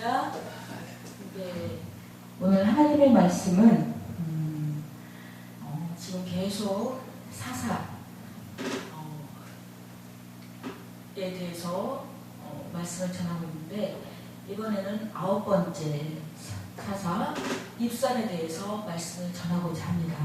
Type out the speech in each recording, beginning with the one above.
할렐루야. 네, 오늘 하나님의 말씀은 지금 계속 사사에 대해서 말씀을 전하고 있는데, 이번에는 9번째 사사 입산에 대해서 말씀을 전하고자 합니다.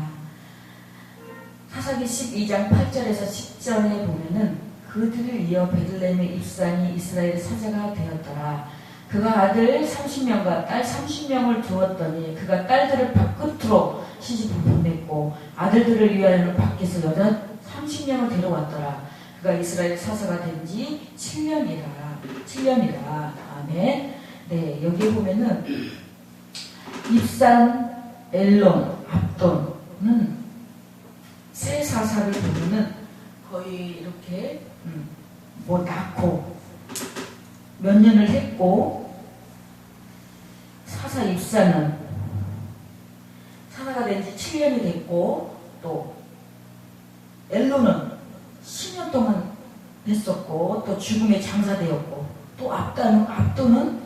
사사기 12장 8절에서 10절에 보면은 그들을 이어 베들레헴의 입산이 이스라엘의 사자가 되었더라. 그가 아들 30명과 딸 30명을 두었더니 그가 딸들을 밖으로 시집을 보냈고 아들들을 위하여는 밖에서 여자 30명을 데려왔더라. 그가 이스라엘 사사가 된 지 7년이라. 아멘. 네, 여기에 보면은 입산, 엘론, 압돈은 세 사사를 보면은 거의 이렇게 낳고 몇 년을 했고, 사사 입산은 사사가 된 지 7년이 됐고, 또 엘론은 10년 동안 했었고, 또 죽음에 장사되었고, 또 압돈은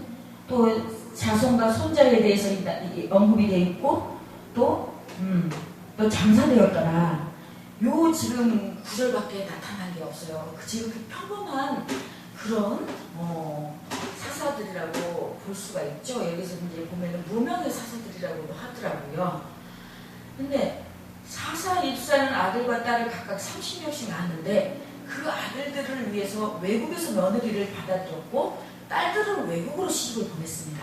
또 자손과 손자에 대해서 언급이 되어 있고, 또 장사되었더라. 요 지금 구절밖에 나타난 게 없어요. 지금 평범한 그런 사사들이라고 볼 수가 있죠. 여기서 이제 보면은 무명의 사사들이라고도 하더라고요. 근데 사사 입사는 아들과 딸을 각각 30명씩 낳았는데, 그 아들들을 위해서 외국에서 며느리를 받아들였고 딸들은 외국으로 시집을 보냈습니다.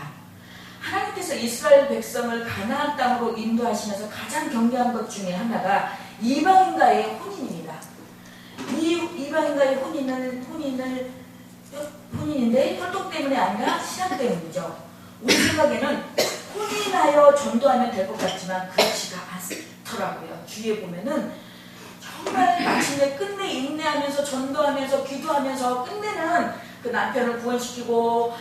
하나님께서 이스라엘 백성을 가나안 땅으로 인도하시면서 가장 경계한 것 중에 하나가 이방인과의 혼인입니다. 이 이방인과의 혼인인데 혈통 때문에 아니라 신앙 때문이죠. 우리 생각에는 혼인하여 전도하면 될 것 같지만 그렇지가 않더라고요. 주위에 보면은 정말 마침내 끝내 인내하면서 전도하면서 기도하면서 끝내는 그 남편을 구원시키고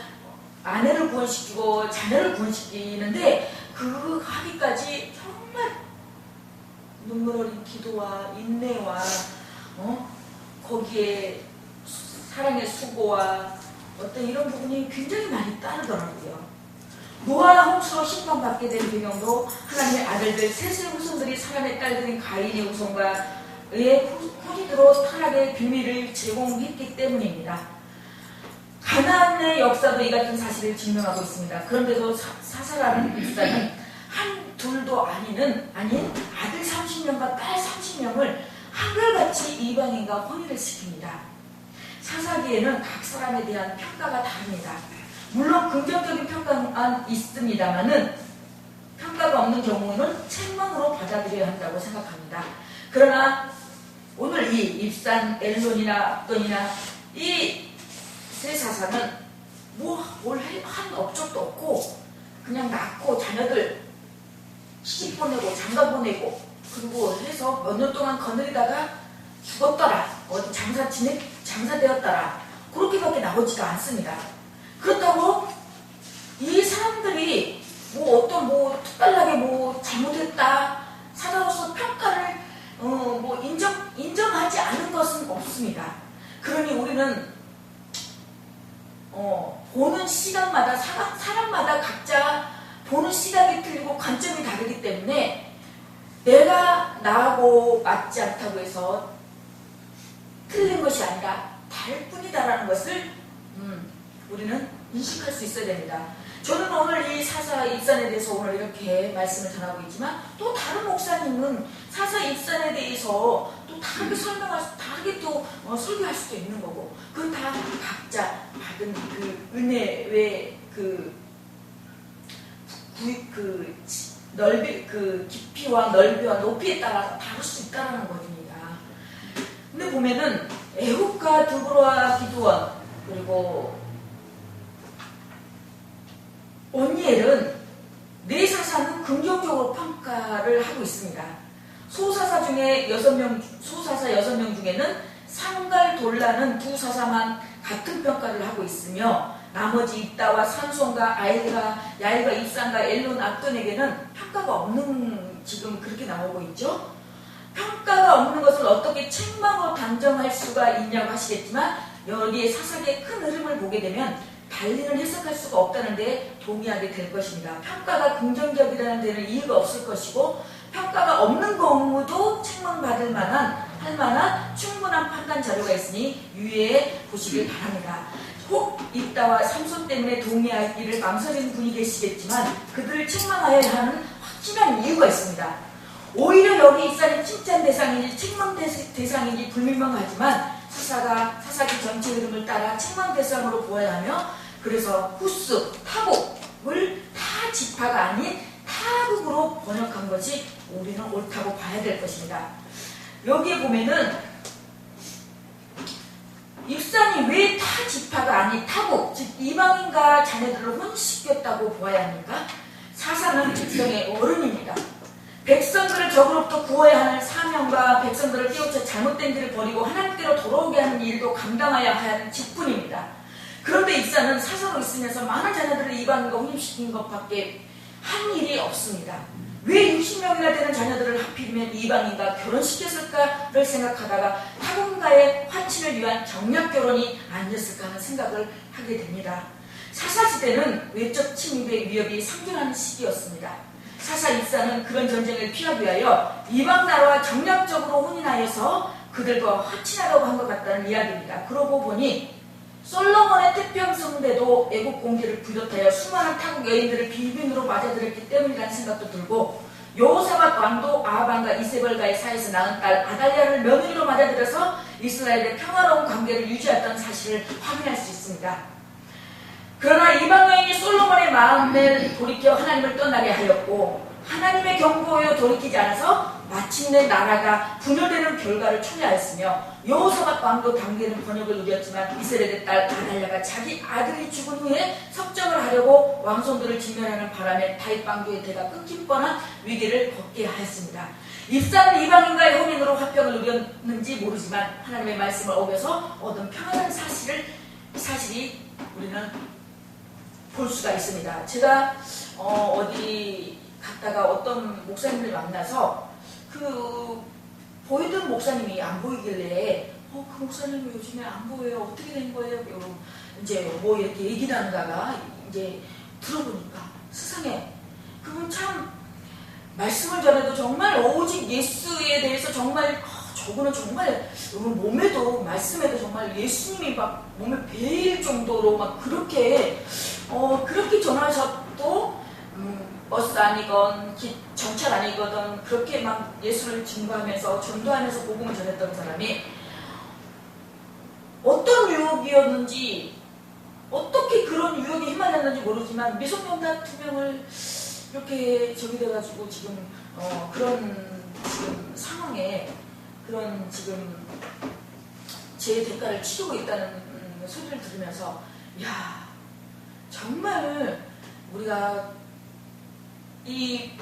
아내를 구원시키고 자녀를 구원시키는데, 그 하기까지 정말 눈물 어린 기도와 인내와 거기에 사랑의 수고와 어떤 이런 부분이 굉장히 많이 따르더라고요. 노아와 홍수로 심판받게 된 배경도 하나님의 아들들 셋의 후손들이 사람의 딸들인 가인의 후손과 의의 후리드로 타락의 비밀을 제공했기 때문입니다. 가나안의 역사도 이 같은 사실을 증명하고 있습니다. 그런데도 사사라는 입사는 한 둘도 아닌 아들 30명과 딸 30명을 한결같이 이방인과 혼인을 시킵니다. 사사기에는 각 사람에 대한 평가가 다릅니다. 물론 긍정적인 평가는 있습니다만은 평가가 없는 경우는 책망으로 받아들여야 한다고 생각합니다. 그러나 오늘 이 입산, 엘론이나 압돈이나 이 세 사사는 뭘 한 업적도 없고 그냥 낳고 자녀들 시집 보내고 장가 보내고 그리고 해서 몇 년 동안 거느리다가 죽었더라, 어디 장사되었더라, 그렇게밖에 나오지가 않습니다. 그렇다고 이 사람들이 특별하게 잘못했다, 사자로서 평가를 인정하지 않은 것은 없습니다. 그러니 우리는 보는 시각마다 사람마다 각자 보는 시각이 틀리고 관점이 다르기 때문에 내가 나하고 맞지 않다고 해서 틀린 것이 아니라 다를 뿐이다라는 것을 우리는 인식할 수 있어야 됩니다. 저는 오늘 이 사사 입산에 대해서 오늘 이렇게 말씀을 전하고 있지만, 또 다른 목사님은 사사 입산에 대해서 또 다르게 다르게 또 설교할 수도 있는 거고, 그건 다 각자 받은 그 은혜의 깊이와 넓이와 높이에 따라서 다를 수 있다는 것입니다. 근데 보면은 에훗과 드보라와 기드온 그리고 온니엘은 네 사사는 긍정적으로 평가를 하고 있습니다. 소사사 6명 중에는 상갈돌라는 두 사사만 같은 평가를 하고 있으며, 나머지 입다와 산손과 야일과 입산과 엘론, 압돈에게는 평가가 없는, 지금 그렇게 나오고 있죠. 평가가 없는 것을 어떻게 책망으로 단정할 수가 있냐고 하시겠지만, 여기에 사사기의 큰 흐름을 보게 되면 달리는 해석할 수가 없다는 데 동의하게 될 것입니다. 평가가 긍정적이라는 데는 이유가 없을 것이고 평가가 없는 경우도 책망받을 만한 할 만한 충분한 판단 자료가 있으니 유의해 보시길 바랍니다. 혹 입다와 삼손 때문에 동의하기를 망설이는 분이 계시겠지만 그들을 책망하여야 하는 확실한 이유가 있습니다. 오히려 여기 입사는 칭찬 대상인지 책망 대상인지 불명하지만 사사기 전체 흐름을 따라 책망 대상으로 보아야 하며 그래서 후스, 타국을 타 지파가 아닌 타국으로 번역한 것이 우리는 옳다고 봐야 될 것입니다. 여기에 보면은 입산이 왜 타 지파가 아닌 타국, 즉 이방인과 자녀들을 혼시켰다고 보아야 합니까? 사사는 백성의 어른입니다. 백성들을 적으로부터 구해야 하는 사명과 백성들을 깨우쳐 잘못된 길을 버리고 하나님께로 돌아오게 하는 일도 감당해야 하는 직분입니다. 그런데 입사는 사사로 있으면서 많은 자녀들을 이방인과 혼입시킨 것밖에 한 일이 없습니다. 왜 60명이나 되는 자녀들을 하필이면 이방인과 결혼시켰을까를 생각하다가 타국과의 화친을 위한 정략 결혼이 아니었을까 하는 생각을 하게 됩니다. 사사시대는 외적 침입의 위협이 상존하는 시기였습니다. 사사 입사는 그런 전쟁을 피하기 위하여 이방 나라와 정략적으로 혼인하여서 그들과 화친하려고 한 것 같다는 이야기입니다. 그러고 보니 솔로몬의 태평성대도 애국 공개를 비롯하여 수많은 타국 여인들을 비빈으로 맞아들였기 때문이라는 생각도 들고 여호사밧 왕도 아합과 이세벨과의 사이에서 낳은 딸 아달랴를 며느리로 맞아들여서 이스라엘의 평화로운 관계를 유지했던 사실을 확인할 수 있습니다. 그러나 이방 여인이 솔로몬의 마음을 돌이켜 하나님을 떠나게 하였고 하나님의 경고에 돌이키지 않아서 마침내 나라가 분열되는 결과를 초래하였으며 여호사밧 왕도 당대는 번역을 누렸지만 이스라엘의 딸 아달랴가 자기 아들이 죽은 후에 석정을 하려고 왕손들을 진멸하는 바람에 다윗 왕조의 대가 끊길 뻔한 위기를 겪게 하였습니다. 입사는 이방인과의 혼인으로 화평을 누렸는지 모르지만 하나님의 말씀을 어겨서 얻은 평안한 사실이 우리는 볼 수가 있습니다. 제가 어디 갔다가 어떤 목사님을 만나서 보이던 목사님이 안 보이길래 그 목사님이 요즘에 안 보여요. 어떻게 된 거예요? 이제 뭐 이렇게 얘기를 하다가 이제 들어보니까 세상에 그분 참 말씀을 전해도 정말 오직 예수에 대해서 정말 저분은 정말 몸에도 말씀에도 정말 예수님이 막 몸에 배일 정도로 막 그렇게 전하셔도 버스 아니건 전철 아니거든 그렇게 막 예수를 증거하면서 전도하면서 복음을 전했던 사람이 어떤 유혹이었는지 어떻게 그런 유혹에 휘말렸는지 모르지만 미성년자 2명을 이렇게 저기 돼가지고 지금 그런 지금 상황에 그런 지금 제 대가를 치르고 있다는 소리를 들으면서 야 정말 우리가 이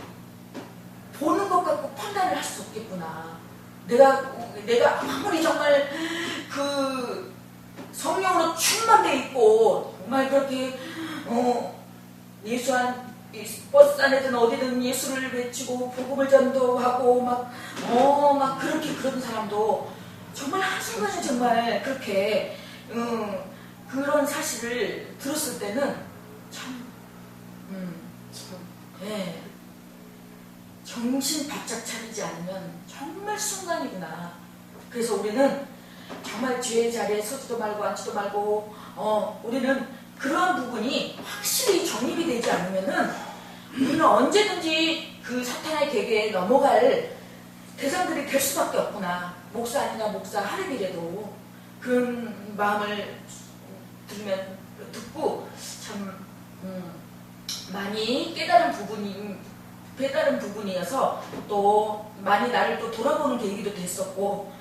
보는 것 갖고 판단을 할 수 없겠구나. 내가 아무리 정말 그 성령으로 충만돼 있고 정말 그렇게 버스 안에든 어디든 예수를 외치고 복음을 전도하고 막 그렇게 그런 사람도 정말 한순간에 정말 그렇게 그런 사실을 들었을 때는 네. 정신 바짝 차리지 않으면 정말 순간이구나. 그래서 우리는 정말 죄의 자리에 서지도 말고 앉지도 말고 우리는 그러한 부분이 확실히 정립이 되지 않으면은 우리는 언제든지 그 사탄의 계계에 넘어갈 대상들이 될 수밖에 없구나. 목사 아니냐 목사 하루비라도 그런 마음을 듣고 참 많이 깨달은 부분이어서 또 많이 나를 또 돌아보는 계기도 됐었고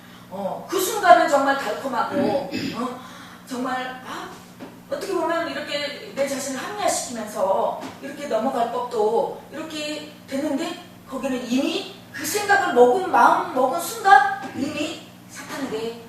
그 순간은 정말 달콤하고 정말 어떻게 보면 이렇게 내 자신을 합리화시키면서 이렇게 넘어갈 법도 이렇게 됐는데 거기는 이미 그 생각을 마음 먹은 순간 이미 사탄에게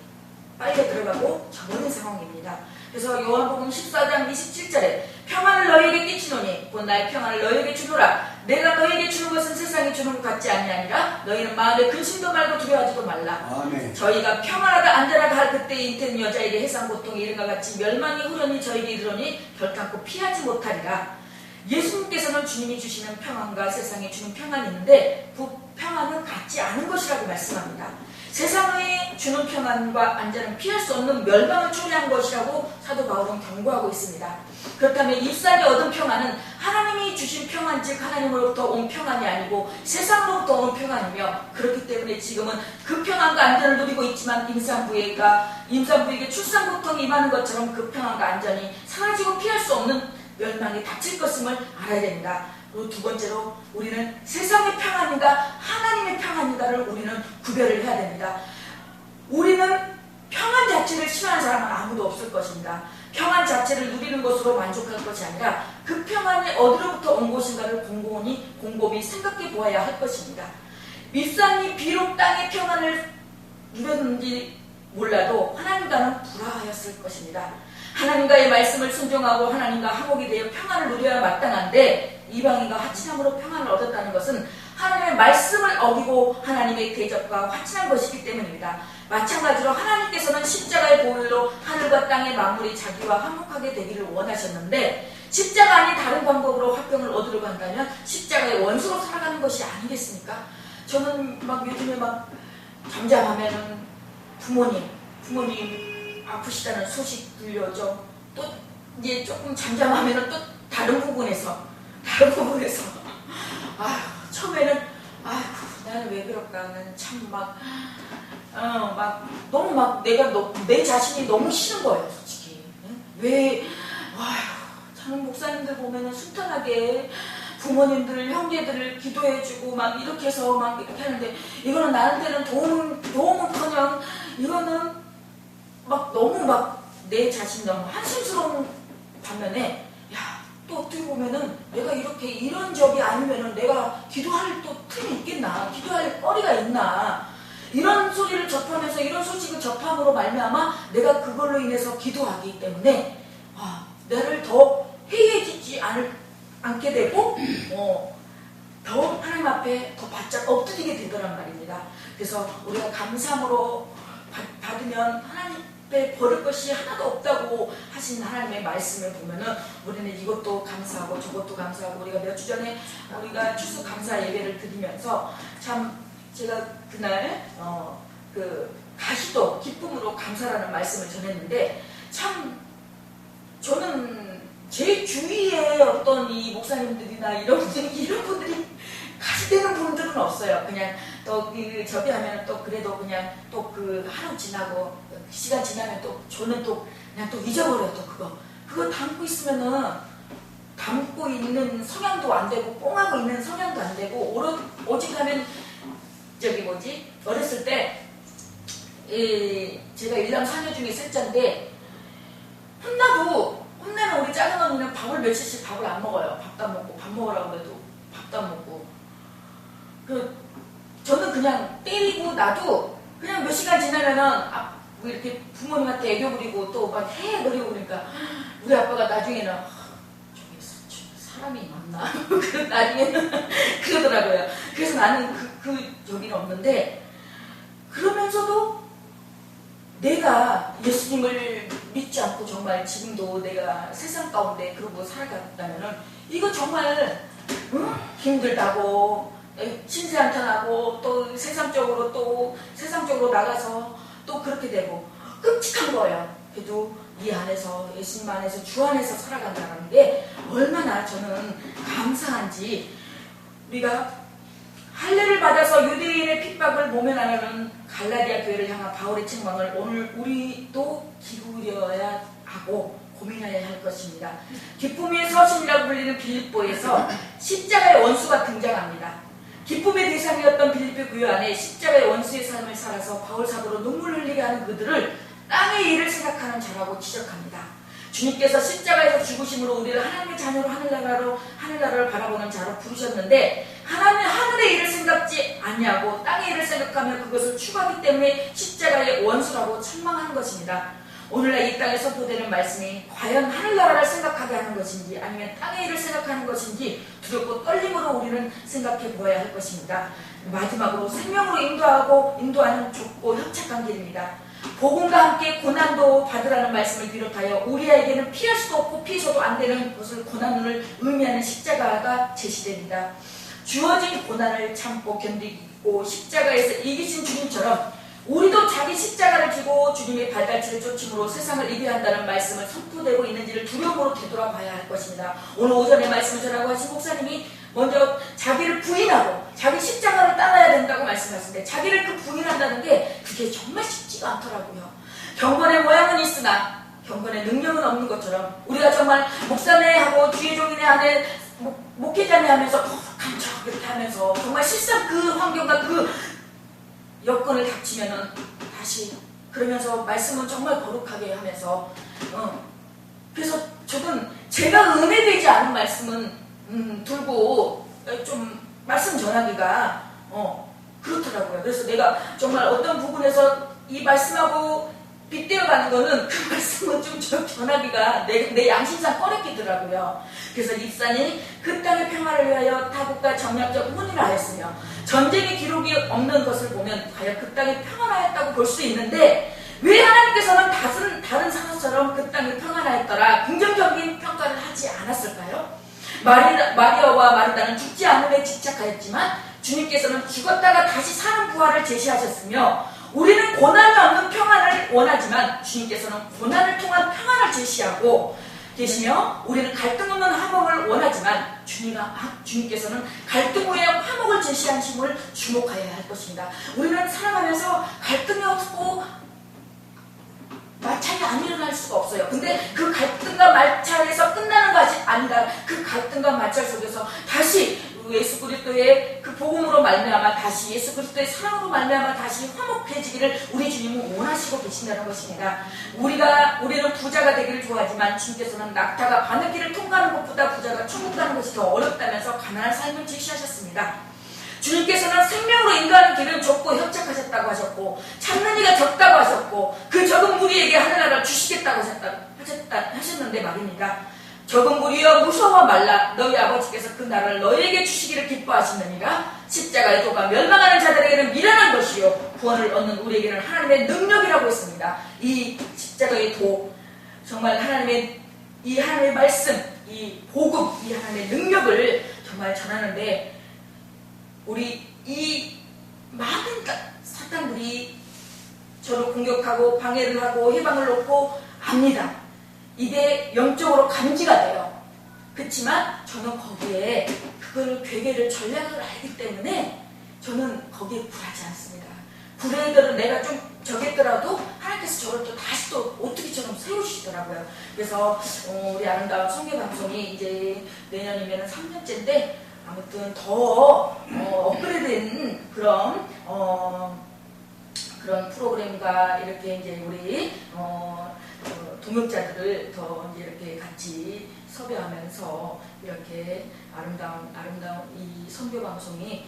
빨려 들어가고 저버린 상황입니다. 그래서 요한복음 14장 27절에 평안을 너희에게 끼치노니 곧 나의 평안을 너희에게 주노라. 내가 너에게 주는 것은 세상이 주는 것 같지 아니하니라. 너희는 마음에 근심도 말고 두려워하지도 말라. 아멘. 저희가 평안하다 안전하다 할 그때 인태는 여자에게 해상 고통이 이른과 같이 멸망이 후련히 저에게 이르러니 결단코 피하지 못하리라. 예수님께서는 주님이 주시는 평안과 세상이 주는 평안이 있는데 그 평안은 같지 않은 것이라고 말씀합니다. 세상이 주는 평안과 안전은 피할 수 없는 멸망을 초래한 것이라고 사도 바울은 경고하고 있습니다. 그렇다면 일상에 얻은 평안은 하나님이 주신 평안, 즉 하나님으로부터 온 평안이 아니고 세상으로부터 온 평안이며, 그렇기 때문에 지금은 그 평안과 안전을 누리고 있지만 임산부에게 출산 고통이 임하는 것처럼 그 평안과 안전이 사라지고 피할 수 없는 멸망이 닥칠 것임을 알아야 됩니다. 그리고 두 번째로 우리는 세상의 평안인가 하나님의 평안인가를 우리는 구별을 해야 됩니다. 우리는 평안 자체를 싫어하는 사람은 아무도 없을 것입니다. 평안 자체를 누리는 것으로 만족할 것이 아니라 그 평안이 어디로부터 온 것인가를 곰곰이 생각해 보아야 할 것입니다. 밀산이 비록 땅의 평안을 누렸는지 몰라도 하나님과는 불화하였을 것입니다. 하나님과의 말씀을 순종하고 하나님과 화목이 되어 평안을 누려야 마땅한데 이방인과 화친함으로 평안을 얻었다는 것은 하나님의 말씀을 어기고 하나님의 대적과 화친한 것이기 때문입니다. 마찬가지로 하나님께서는 십자가의 보혈로 하늘과 땅의 만물이 자기와 화목하게 되기를 원하셨는데 십자가 아닌 다른 방법으로 화평을 얻으려고 한다면 십자가의 원수로 살아가는 것이 아니겠습니까? 저는 요즘에 잠잠하면은 부모님 아프시다는 소식 들려오죠. 또 이제 조금 잠잠하면은 또 다른 부분에서 처음에는 나는 왜 그럴까? 나는 참 너무 내 자신이 너무 싫은 거예요, 솔직히. 저는 목사님들 보면은 순탄하게 부모님들, 형제들을 기도해주고 이렇게 해서 이렇게 하는데 이거는 나한테는 도움은커녕 이거는 너무 내 자신이 너무 한심스러운 반면에 또 어떻게 보면은 내가 이런 적이 아니면은 내가 기도할 또 틈이 있겠나, 기도할 거리가 있나, 이런 소리를 접하면서 이런 소식을 접함으로 말미암아 내가 그걸로 인해서 기도하기 때문에 나를 더 해이해지지 않게 되고 더 하나님 앞에 더 바짝 엎드리게 되더란 말입니다. 그래서 우리가 감사함으로 받으면 하나님께 버릴 것이 하나도 없다고 하신 하나님의 말씀을 보면은 우리는 이것도 감사하고 저것도 감사하고, 우리가 몇 주 전에 우리가 추수 감사 예배를 드리면서 참 제가 그날 다시도 기쁨으로 감사라는 말씀을 전했는데, 참 저는 제 주위에 어떤 이 목사님들이나 이런 분들이 같이 되는 분들은 없어요. 그냥 또 저기 하면 또 그래도 그냥 또 하루 지나고 시간 지나면 또 저는 또 그냥 또 잊어버려요. 또 그거 담고 있으면은 담고 있는 성향도 안 되고 뽕하고 있는 성향도 안 되고, 오직 하면 어렸을 때 제가 일남 사녀 중에 셋째인데 혼내면 우리 작은 언니는 밥을 며칠씩 밥을 안 먹어요. 밥도 안 먹고, 밥 먹으라고 해도 밥도 안 먹고. 저는 그냥 때리고 나도 그냥 몇 시간 지나면은 이렇게 부모님한테 애교 부리고 또 해버리고 그러니까 우리 아빠가 나중에는 저게 사람이 맞나? 나중에는 그러더라고요. 그래서 나는 저기는 없는데, 그러면서도 내가 예수님을 믿지 않고 정말 지금도 내가 세상 가운데 그러고 살아갔다면은 이거 정말 힘들다고 신세한탄하고 또 세상적으로 나가서 또 그렇게 되고 끔찍한 거예요. 그래도 이 안에서, 예수님 안에서, 주 안에서 살아간다는 게 얼마나 저는 감사한지. 우리가 할례를 받아서 유대인의 핍박을 모면하려는 갈라디아 교회를 향한 바울의 책망을 오늘 우리도 기울여야 하고 고민해야 할 것입니다. 기쁨의 서신이라고 불리는 빌립보에서 십자가의 원수가 등장합니다. 기쁨의 대상이었던 빌립보 교회 안에 십자가의 원수의 삶을 살아서 바울 사도로 눈물을 흘리게 하는 그들을 땅의 일을 생각하는 자라고 지적합니다. 주님께서 십자가에서 죽으심으로 우리를 하나님의 자녀로 하늘나라를 바라보는 자로 부르셨는데, 하나님은 하늘의 일을 생각지 아니하고 땅의 일을 생각하며 그것을 추구하기 때문에 십자가의 원수라고 책망하는 것입니다. 오늘날 이 땅에 선포되는 말씀이 과연 하늘나라를 생각하게 하는 것인지 아니면 땅의 일을 생각하는 것인지 두렵고 떨림으로 우리는 생각해 보아야 할 것입니다. 마지막으로 생명으로 인도하는 좁고 협착한 길입니다. 복음과 함께 고난도 받으라는 말씀을 비롯하여 우리에게는 피할 수도 없고 피해서도 안 되는 것을 고난을 의미하는 십자가가 제시됩니다. 주어진 고난을 참고 견디고 십자가에서 이기신 주님처럼 우리도 자기 십자가를 지고 주님의 발자취를 쫓음으로 세상을 이겨야 한다는 말씀을 선포되고 있는지를 두려움으로 되돌아봐야 할 것입니다. 오늘 오전에 말씀을 전하고 하신 목사님이 먼저 자기를 부인하고 자기 십자가를 따라야 된다고 말씀하시는데 자기를 그 부인한다는 게 그게 정말 쉽지가 않더라고요. 경건의 모양은 있으나 경건의 능력은 없는 것처럼 우리가 정말 목사네 하고 주의 종이네 하네 목회자네 하면서 감척 이렇게 하면서 정말 실상 그 환경과 그 여건을 닥치면은 다시 그러면서 말씀은 정말 거룩하게 하면서 그래서 저는 제가 은혜되지 않은 말씀은 들고 좀 말씀 전하기가 그렇더라고요. 그래서 내가 정말 어떤 부분에서 이 말씀하고 빗대어가는 거는 그 말씀은 좀 전하기가 내 양심상 꺼내기더라고요. 그래서 입산이 그 땅의 평화를 위하여 타국과 정략적 혼인을 하였으며 전쟁의 기록이 없는 것을 보면 과연 그 땅이 평안하였다고 볼 수 있는데 왜 하나님께서는 다른 상처럼 그 땅이 평안하였더라 긍정적인 평가를 하지 않았을까요? 마리아와 마르다는 죽지 않음에 집착하였지만 주님께서는 죽었다가 다시 사는 부활을 제시하셨으며 우리는 고난이 없는 평안을 원하지만 주님께서는 고난을 통한 평안을 제시하고 계시며 우리는 갈등 없는 화목을 원하지만 주님께서는 갈등 후에 화목을 제시하심을 주목하여야 할 것입니다. 우리는 살아가면서 갈등이 없고 마찰이 안 일어날 수가 없어요. 근데 그 갈등과 마찰에서 끝나는 것이 아니라 그 갈등과 마찰 속에서 다시 예수 그리스도의 그 복음으로 말미암아 다시 예수 그리스도의 사랑으로 말미암아 다시 화목해지기를 우리 주님은 원하시고 계신다는 것입니다. 우리는 부자가 되기를 좋아하지만 주님께서는 낙타가 바늘길을 통과하는 것보다 부자가 천국 가는 것이 더 어렵다면서 가난한 삶을 제시하셨습니다. 주님께서는 생명으로 인도하는 길은 좁고 협착하셨다고 하셨고 찾는 이가 적다고 하셨고 그 적은 무리에게 하늘나라를 주시겠다고 하셨는데 말입니다. 적은 무리여 무서워 말라 너희 아버지께서 그 나라를 너희에게 주시기를 기뻐하시느니라. 십자가의 도가 멸망하는 자들에게는 미련한 것이요 구원을 얻는 우리에게는 하나님의 능력이라고 했습니다. 이 십자가의 도 정말 하나님의 말씀 이 복음 이 하나님의 능력을 정말 전하는데 우리 이 많은 사탄들이 저를 공격하고 방해를 하고 해방을 놓고 압니다. 이게 영적으로 감지가 돼요. 그렇지만 저는 거기에 그걸 괴계를 전략을 알기 때문에 저는 거기에 굴하지 않습니다. 굴해들은 내가 좀 저겠더라도 하나님께서 저를 또 다시 또 어떻게처럼 세우시더라고요. 그래서 우리 아름다운 성교방송이 이제 내년이면 3년째인데 아무튼 더 업그레이드된 그런 프로그램과 이렇게 이제 우리 동역자들을 더 이제 이렇게 같이 섭외하면서 이렇게 아름다운 이 선교 방송이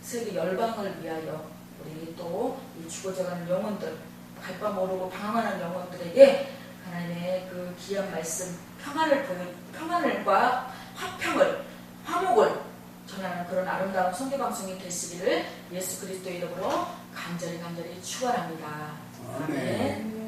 세계 열방을 위하여 우리 또 이 죽어져가는 영혼들 갈 바 모르고 방황하는 영혼들에게 하나님의 그 귀한 말씀 평안과 화목을 전하는 그런 아름다운 선교 방송이 되시기를 예수 그리스도의 이름으로 간절히 축원합니다. 아멘.